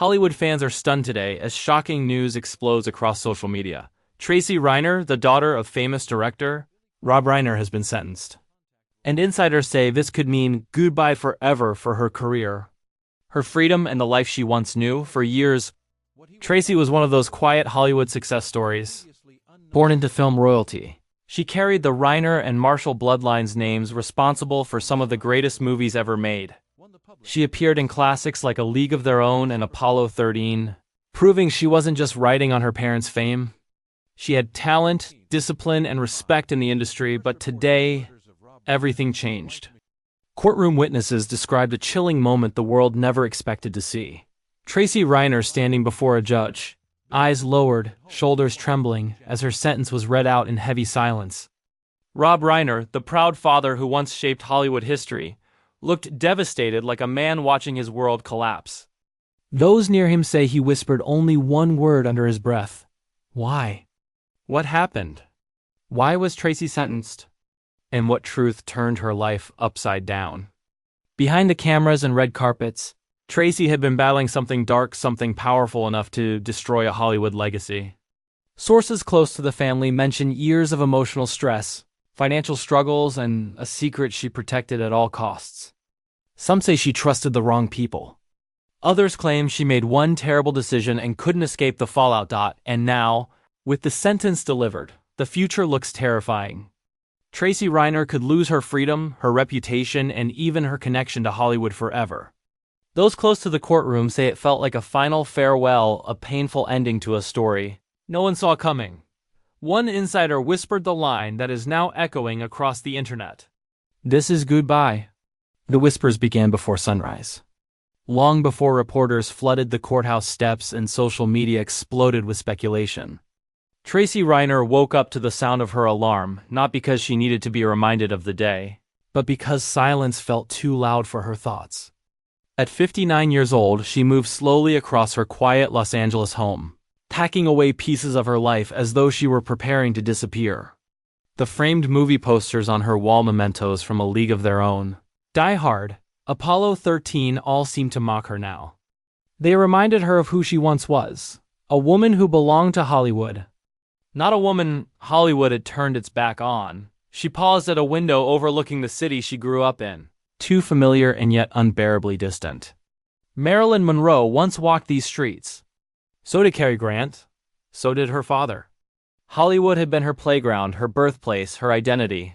Hollywood fans are stunned today as shocking news explodes across social media. Tracy Reiner, the daughter of famous director Rob Reiner, has been sentenced. And insiders say this could mean goodbye forever for her career, her freedom, and the life she once knew. For years, Tracy was one of those quiet Hollywood success stories. Born into film royalty, she carried the Reiner and Marshall bloodlines, names responsible for some of the greatest movies ever made. She appeared in classics like A League of Their Own and Apollo 13, proving she wasn't just riding on her parents' fame. She had talent, discipline, and respect in the industry, but today, everything changed. Courtroom witnesses described a chilling moment the world never expected to see. Tracy Reiner standing before a judge, eyes lowered, shoulders trembling, as her sentence was read out in heavy silence. Rob Reiner, the proud father who once shaped Hollywood history, looked devastated, like a man watching his world collapse. Those near him say he whispered only one word under his breath. Why? What happened? Why was Tracy sentenced? And what truth turned her life upside down? Behind the cameras and red carpets, Tracy had been battling something dark, something powerful enough to destroy a Hollywood legacy. Sources close to the family mention years of emotional stress, financial struggles, and a secret she protected at all costs. Some say she trusted the wrong people. Others claim she made one terrible decision and couldn't escape the fallout. And now, with the sentence delivered, the future looks terrifying. Tracy Reiner could lose her freedom, her reputation, and even her connection to Hollywood forever. Those close to the courtroom say it felt like a final farewell, a painful ending to a story no one saw coming. One insider whispered the line that is now echoing across the internet. "This is goodbye." The whispers began before sunrise. Long before reporters flooded the courthouse steps and social media exploded with speculation. Tracy Reiner woke up to the sound of her alarm, not because she needed to be reminded of the day, but because silence felt too loud for her thoughts. At 59 years old, she moved slowly across her quiet Los Angeles home, packing away pieces of her life as though she were preparing to disappear. The framed movie posters on her wall, mementos from A League of Their Own, Die Hard, Apollo 13, all seemed to mock her now. They reminded her of who she once was, a woman who belonged to Hollywood. Not a woman Hollywood had turned its back on. She paused at a window overlooking the city she grew up in, too familiar and yet unbearably distant. Marilyn Monroe once walked these streets. So did Cary Grant. So did her father. Hollywood had been her playground, her birthplace, her identity.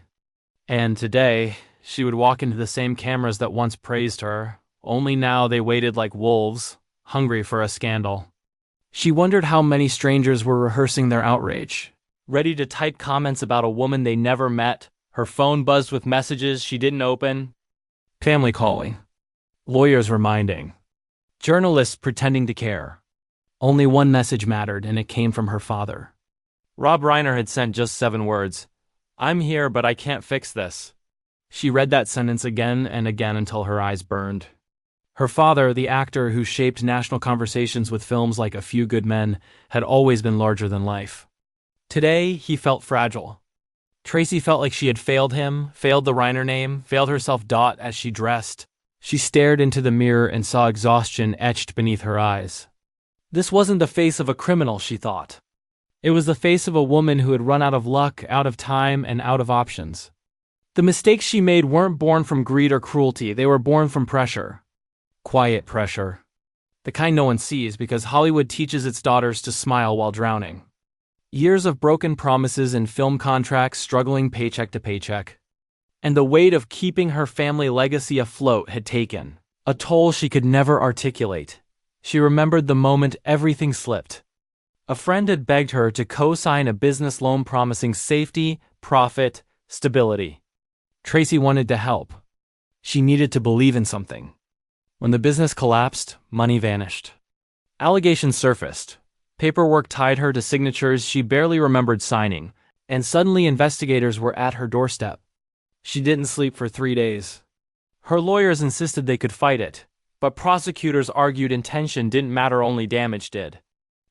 And today, she would walk into the same cameras that once praised her, only now they waited like wolves, hungry for a scandal. She wondered how many strangers were rehearsing their outrage, ready to type comments about a woman they never met. Her phone buzzed with messages she didn't open. Family calling. Lawyers reminding. Journalists pretending to care. Only one message mattered, and it came from her father. Rob Reiner had sent just 7 words. "I'm here, but I can't fix this." She read that sentence again and again until her eyes burned. Her father, the actor who shaped national conversations with films like A Few Good Men, had always been larger than life. Today, he felt fragile. Tracy felt like she had failed him, failed the Reiner name, failed herself. As she dressed, she stared into the mirror and saw exhaustion etched beneath her eyes. This wasn't the face of a criminal, she thought. It was the face of a woman who had run out of luck, out of time, and out of options. The mistakes she made weren't born from greed or cruelty, they were born from pressure. Quiet pressure. The kind no one sees because Hollywood teaches its daughters to smile while drowning. Years of broken promises and film contracts, struggling paycheck to paycheck. And the weight of keeping her family legacy afloat had taken a toll she could never articulate. She remembered the moment everything slipped. A friend had begged her to co-sign a business loan promising safety, profit, stability. Tracy wanted to help. She needed to believe in something. When the business collapsed, money vanished. Allegations surfaced. Paperwork tied her to signatures she barely remembered signing, and suddenly investigators were at her doorstep. She didn't sleep for 3 days. Her lawyers insisted they could fight it, but prosecutors argued intention didn't matter, only damage did.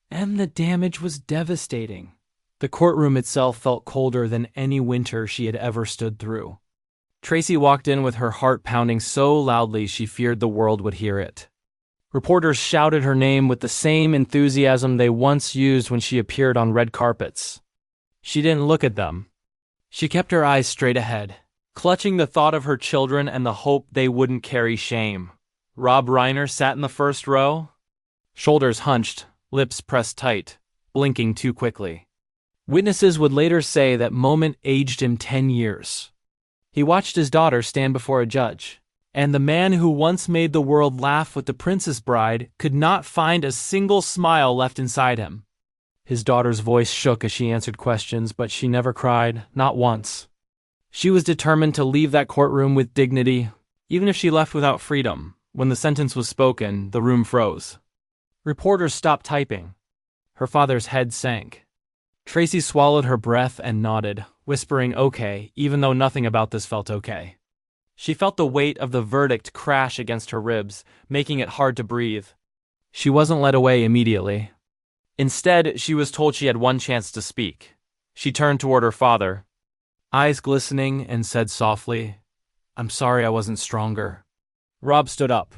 And the damage was devastating. The courtroom itself felt colder than any winter she had ever stood through. Tracy walked in with her heart pounding so loudly she feared the world would hear it. Reporters shouted her name with the same enthusiasm they once used when she appeared on red carpets. She didn't look at them. She kept her eyes straight ahead, clutching the thought of her children and the hope they wouldn't carry shame. Rob Reiner sat in the first row, shoulders hunched, lips pressed tight, blinking too quickly. Witnesses would later say that moment aged him 10 years. He watched his daughter stand before a judge, and the man who once made the world laugh with The Princess Bride could not find a single smile left inside him. His daughter's voice shook as she answered questions, but she never cried, not once. She was determined to leave that courtroom with dignity, even if she left without freedom. When the sentence was spoken, the room froze. Reporters stopped typing. Her father's head sank. Tracy swallowed her breath and nodded, whispering okay, even though nothing about this felt okay. She felt the weight of the verdict crash against her ribs, making it hard to breathe. She wasn't led away immediately. Instead, she was told she had one chance to speak. She turned toward her father, eyes glistening, and said softly, "I'm sorry I wasn't stronger." Rob stood up,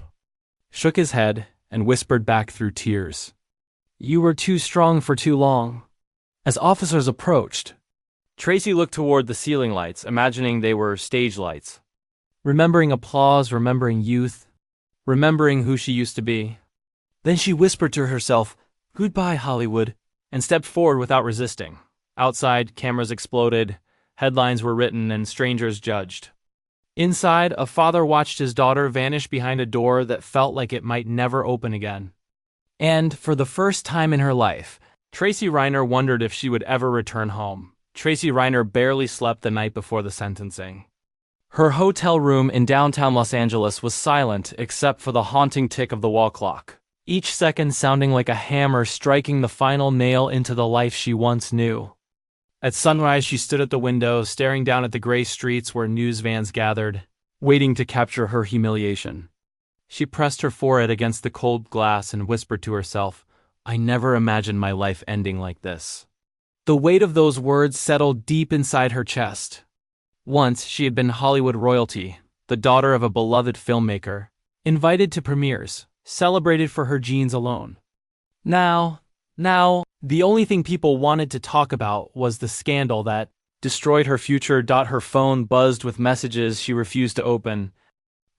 shook his head, and whispered back through tears, "You were too strong for too long." As officers approached, Tracy looked toward the ceiling lights, imagining they were stage lights. Remembering applause, remembering youth, remembering who she used to be. Then she whispered to herself, "Goodbye, Hollywood," and stepped forward without resisting. Outside, cameras exploded, headlines were written, and strangers judged. Inside, a father watched his daughter vanish behind a door that felt like it might never open again. And, for the first time in her life, Tracy Reiner wondered if she would ever return home. Tracy Reiner barely slept the night before the sentencing. Her hotel room in downtown Los Angeles was silent except for the haunting tick of the wall clock, each second sounding like a hammer striking the final nail into the life she once knew. At sunrise, she stood at the window, staring down at the gray streets where news vans gathered, waiting to capture her humiliation. She pressed her forehead against the cold glass and whispered to herself, "I never imagined my life ending like this." The weight of those words settled deep inside her chest. Once, she had been Hollywood royalty, the daughter of a beloved filmmaker, invited to premieres, celebrated for her genes alone. Now, the only thing people wanted to talk about was the scandal that destroyed her future. Her phone buzzed with messages she refused to open.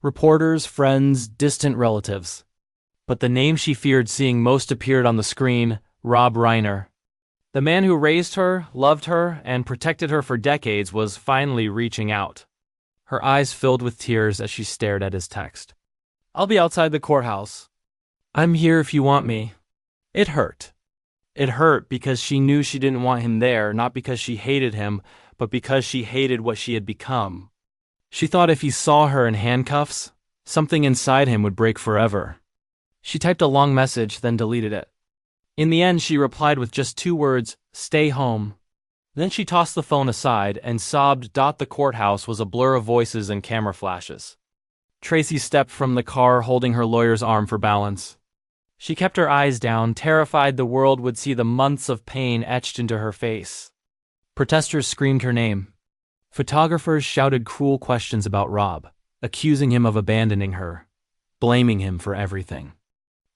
Reporters, friends, distant relatives. But the name she feared seeing most appeared on the screen, Rob Reiner. The man who raised her, loved her, and protected her for decades was finally reaching out. Her eyes filled with tears as she stared at his text. "I'll be outside the courthouse. I'm here if you want me." It hurt. It hurt because she knew she didn't want him there, not because she hated him, but because she hated what she had become. She thought if he saw her in handcuffs, something inside him would break forever. She typed a long message, then deleted it. In the end, she replied with just 2 words, "Stay home." Then she tossed the phone aside and sobbed. The courthouse was a blur of voices and camera flashes. Tracy stepped from the car, holding her lawyer's arm for balance. She kept her eyes down, terrified the world would see the months of pain etched into her face. Protesters screamed her name. Photographers shouted cruel questions about Rob, accusing him of abandoning her, blaming him for everything.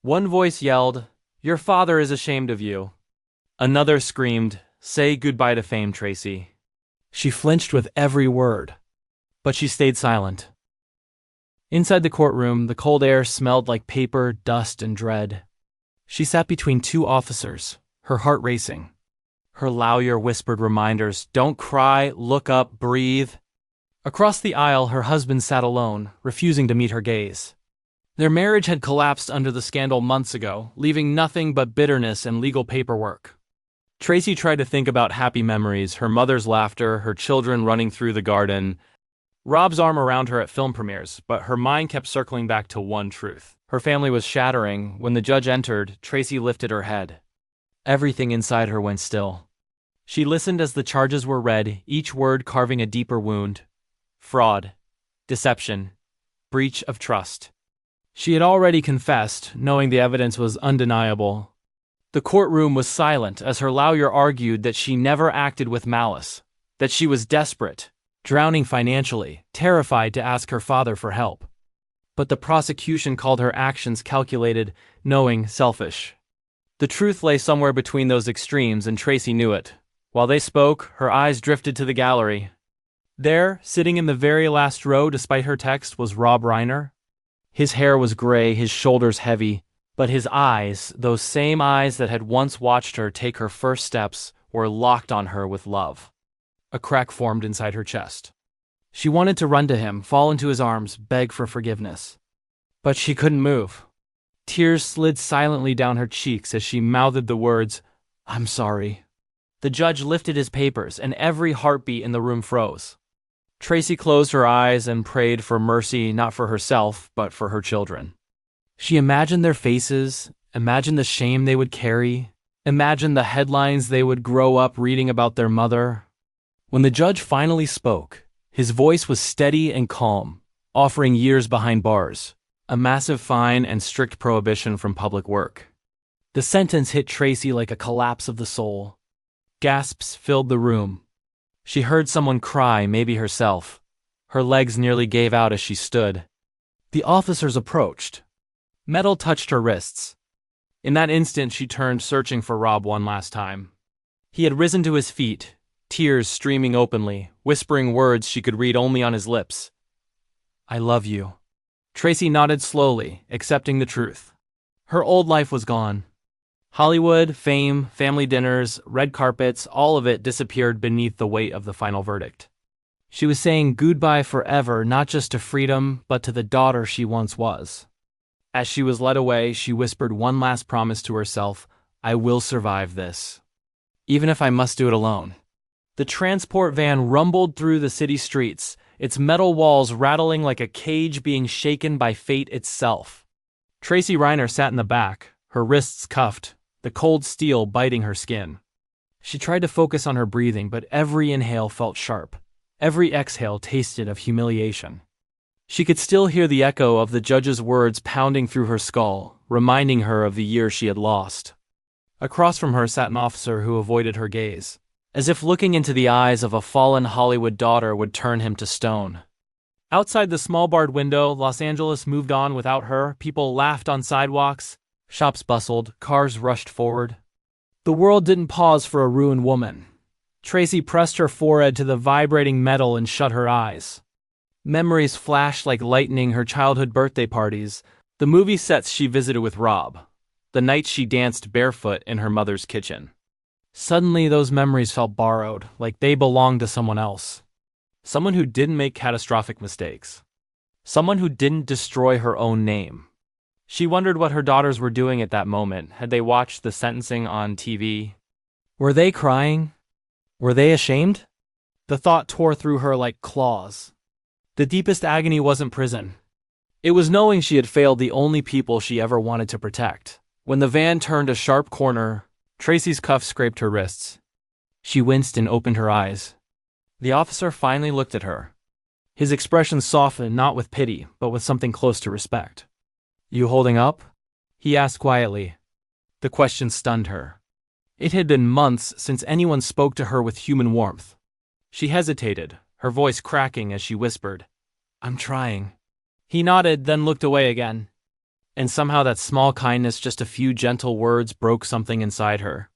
One voice yelled, "Your father is ashamed of you." Another screamed, "Say goodbye to fame, Tracy." She flinched with every word, but she stayed silent. Inside the courtroom, the cold air smelled like paper, dust, and dread. She sat between 2 officers, her heart racing. Her lawyer whispered reminders, "Don't cry, look up, breathe." Across the aisle, her husband sat alone, refusing to meet her gaze. Their marriage had collapsed under the scandal months ago, leaving nothing but bitterness and legal paperwork. Tracy tried to think about happy memories, her mother's laughter, her children running through the garden, Rob's arm around her at film premieres, but her mind kept circling back to one truth. Her family was shattering. When the judge entered, Tracy lifted her head. Everything inside her went still. She listened as the charges were read, each word carving a deeper wound. Fraud, deception, breach of trust. She had already confessed, knowing the evidence was undeniable. The courtroom was silent as her lawyer argued that she never acted with malice, that she was desperate, drowning financially, terrified to ask her father for help. but the prosecution called her actions calculated, knowing, selfish. The truth lay somewhere between those extremes, and Tracy knew it. While they spoke, her eyes drifted to the gallery. There, sitting in the very last row despite her text, was Rob Reiner. His hair was gray, his shoulders heavy, but his eyes, those same eyes that had once watched her take her first steps, were locked on her with love. A crack formed inside her chest. She wanted to run to him, fall into his arms, beg for forgiveness. But she couldn't move. Tears slid silently down her cheeks as she mouthed the words, "I'm sorry." The judge lifted his papers, and every heartbeat in the room froze. Tracy closed her eyes and prayed for mercy, not for herself, but for her children. She imagined their faces, imagined the shame they would carry, imagined the headlines they would grow up reading about their mother. When the judge finally spoke, his voice was steady and calm, offering years behind bars, a massive fine and strict prohibition from public work. The sentence hit Tracy like a collapse of the soul. Gasps filled the room. She heard someone cry, maybe herself. Her legs nearly gave out as she stood. The officers approached. Metal touched her wrists. In that instant, she turned, searching for Rob one last time. He had risen to his feet, tears streaming openly, whispering words she could read only on his lips. "I love you." Tracy nodded slowly, accepting the truth. Her old life was gone. Hollywood, fame, family dinners, red carpets, all of it disappeared beneath the weight of the final verdict. She was saying goodbye forever, not just to freedom, but to the daughter she once was. As she was led away, she whispered one last promise to herself, "I will survive this, even if I must do it alone." The transport van rumbled through the city streets, its metal walls rattling like a cage being shaken by fate itself. Tracy Reiner sat in the back, her wrists cuffed, the cold steel biting her skin. She tried to focus on her breathing, but every inhale felt sharp. Every exhale tasted of humiliation. She could still hear the echo of the judge's words pounding through her skull, reminding her of the years she had lost. Across from her sat an officer who avoided her gaze, as if looking into the eyes of a fallen Hollywood daughter would turn him to stone. Outside the small barred window, Los Angeles moved on without her. People laughed on sidewalks. Shops bustled, cars rushed forward. The world didn't pause for a ruined woman. Tracy pressed her forehead to the vibrating metal and shut her eyes. Memories flashed like lightning, her childhood birthday parties, the movie sets she visited with Rob, the nights she danced barefoot in her mother's kitchen. Suddenly, those memories felt borrowed, like they belonged to someone else. Someone who didn't make catastrophic mistakes. Someone who didn't destroy her own name. She wondered what her daughters were doing at that moment. Had they watched the sentencing on TV? Were they crying? Were they ashamed? The thought tore through her like claws. The deepest agony wasn't prison. It was knowing she had failed the only people she ever wanted to protect. When the van turned a sharp corner, Tracy's cuff scraped her wrists. She winced and opened her eyes. The officer finally looked at her. His expression softened, not with pity, but with something close to respect. "You holding up?" he asked quietly. The question stunned her. It had been months since anyone spoke to her with human warmth. She hesitated, her voice cracking as she whispered, "I'm trying." He nodded, then looked away again. And somehow that small kindness, just a few gentle words, broke something inside her.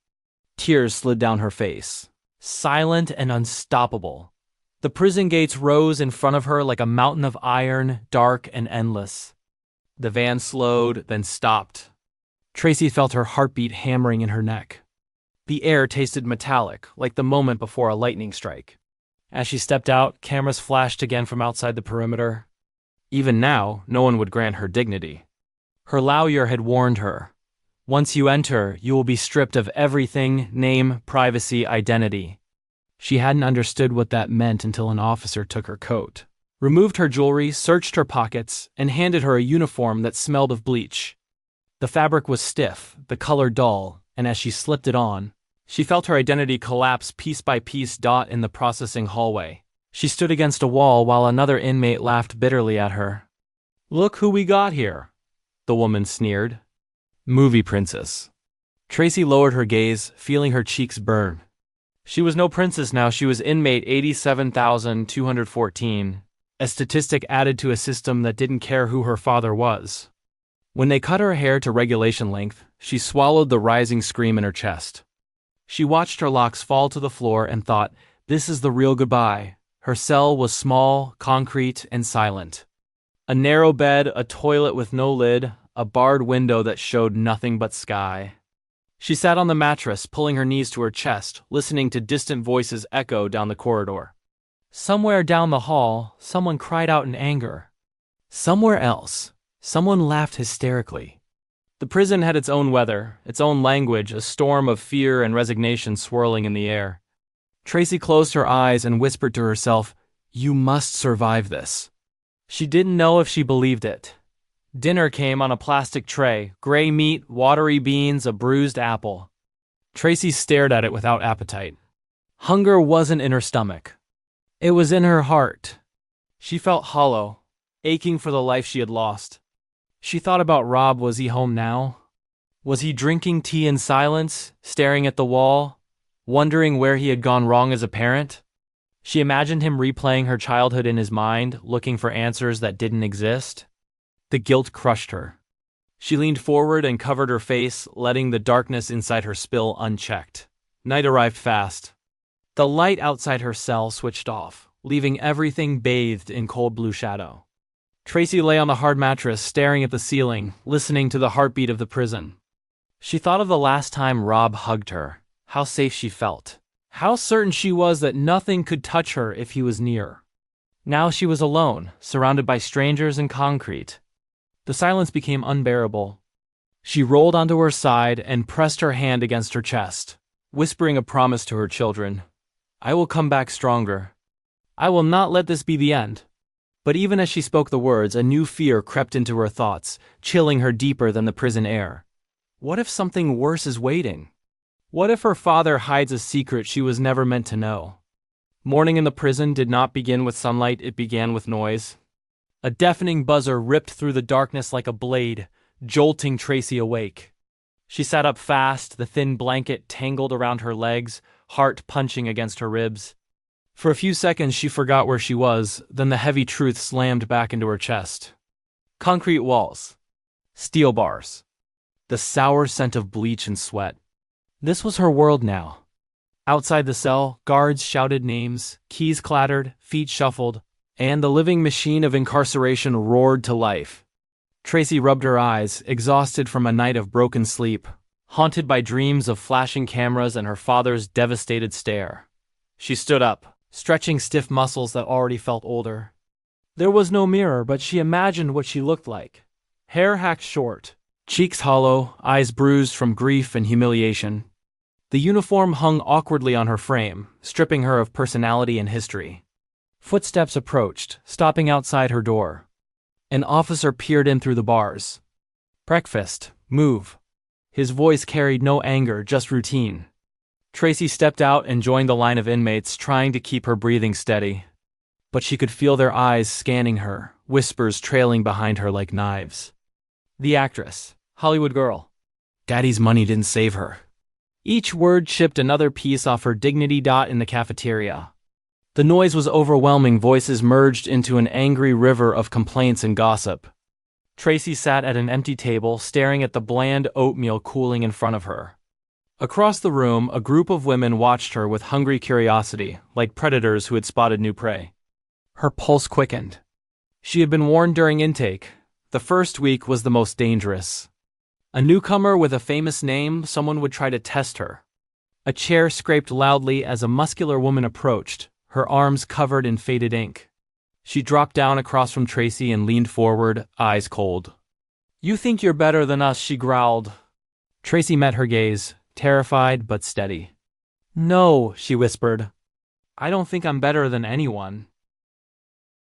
Tears slid down her face, silent and unstoppable. The prison gates rose in front of her like a mountain of iron, dark and endless. The van slowed, then stopped. Tracy felt her heartbeat hammering in her neck. The air tasted metallic, like the moment before a lightning strike. As she stepped out, cameras flashed again from outside the perimeter. Even now, no one would grant her dignity. Her lawyer had warned her. Once you enter, you will be stripped of everything: name, privacy, identity. She hadn't understood what that meant until an officer took her coat, removed her jewelry, searched her pockets, and handed her a uniform that smelled of bleach. The fabric was stiff, the color dull, and as she slipped it on, she felt her identity collapse piece by piece in the processing hallway. She stood against a wall while another inmate laughed bitterly at her. "Look who we got here," the woman sneered. "Movie princess." Tracy lowered her gaze, feeling her cheeks burn. She was no princess now, she was inmate 87,214. a statistic added to a system that didn't care who her father was. When they cut her hair to regulation length, she swallowed the rising scream in her chest. She watched her locks fall to the floor and thought, this is the real goodbye. Her cell was small, concrete, and silent. A narrow bed, a toilet with no lid, a barred window that showed nothing but sky. She sat on the mattress, pulling her knees to her chest, listening to distant voices echo down the corridor. Somewhere down the hall, someone cried out in anger. Somewhere else, someone laughed hysterically. The prison had its own weather, its own language, a storm of fear and resignation swirling in the air. Tracy closed her eyes and whispered to herself, "You must survive this." She didn't know if she believed it. Dinner came on a plastic tray, gray meat, watery beans, a bruised apple. Tracy stared at it without appetite. Hunger wasn't in her stomach. It was in her heart. She felt hollow, aching for the life she had lost. She thought about Rob. Was he home now? Was he drinking tea in silence, staring at the wall, wondering where he had gone wrong as a parent? She imagined him replaying her childhood in his mind, looking for answers that didn't exist. The guilt crushed her. She leaned forward and covered her face, letting the darkness inside her spill unchecked. Night arrived fast. The light outside her cell switched off, leaving everything bathed in cold blue shadow. Tracy lay on the hard mattress, staring at the ceiling, listening to the heartbeat of the prison. She thought of the last time Rob hugged her, how safe she felt, how certain she was that nothing could touch her if he was near. Now she was alone, surrounded by strangers and concrete. The silence became unbearable. She rolled onto her side and pressed her hand against her chest, whispering a promise to her children. "I will come back stronger. I will not let this be the end." But even as she spoke the words, a new fear crept into her thoughts, chilling her deeper than the prison air. What if something worse is waiting? What if her father hides a secret she was never meant to know? Morning in the prison did not begin with sunlight, it began with noise. A deafening buzzer ripped through the darkness like a blade, jolting Tracy awake. She sat up fast, the thin blanket tangled around her legs, heart punching against her ribs. For a few seconds she forgot where she was, then the heavy truth slammed back into her chest. Concrete walls. Steel bars. The sour scent of bleach and sweat. This was her world now. Outside the cell, guards shouted names, keys clattered, feet shuffled, and the living machine of incarceration roared to life. Tracy rubbed her eyes, exhausted from a night of broken sleep, haunted by dreams of flashing cameras and her father's devastated stare. She stood up, stretching stiff muscles that already felt older. There was no mirror, but she imagined what she looked like. Hair hacked short, cheeks hollow, eyes bruised from grief and humiliation. The uniform hung awkwardly on her frame, stripping her of personality and history. Footsteps approached, stopping outside her door. An officer peered in through the bars. "Breakfast, move." His voice carried no anger, just routine. Tracy stepped out and joined the line of inmates, trying to keep her breathing steady. But she could feel their eyes scanning her, whispers trailing behind her like knives. The actress, Hollywood girl. Daddy's money didn't save her. Each word chipped another piece off her dignity. In the cafeteria. The noise was overwhelming, voices merged into an angry river of complaints and gossip. Tracy sat at an empty table, staring at the bland oatmeal cooling in front of her. Across the room, a group of women watched her with hungry curiosity, like predators who had spotted new prey. Her pulse quickened. She had been warned during intake. The first week was the most dangerous. A newcomer with a famous name, someone would try to test her. A chair scraped loudly as a muscular woman approached, her arms covered in faded ink. She dropped down across from Tracy and leaned forward, eyes cold. "You think you're better than us," she growled. Tracy met her gaze, terrified but steady. "No," she whispered. "I don't think I'm better than anyone."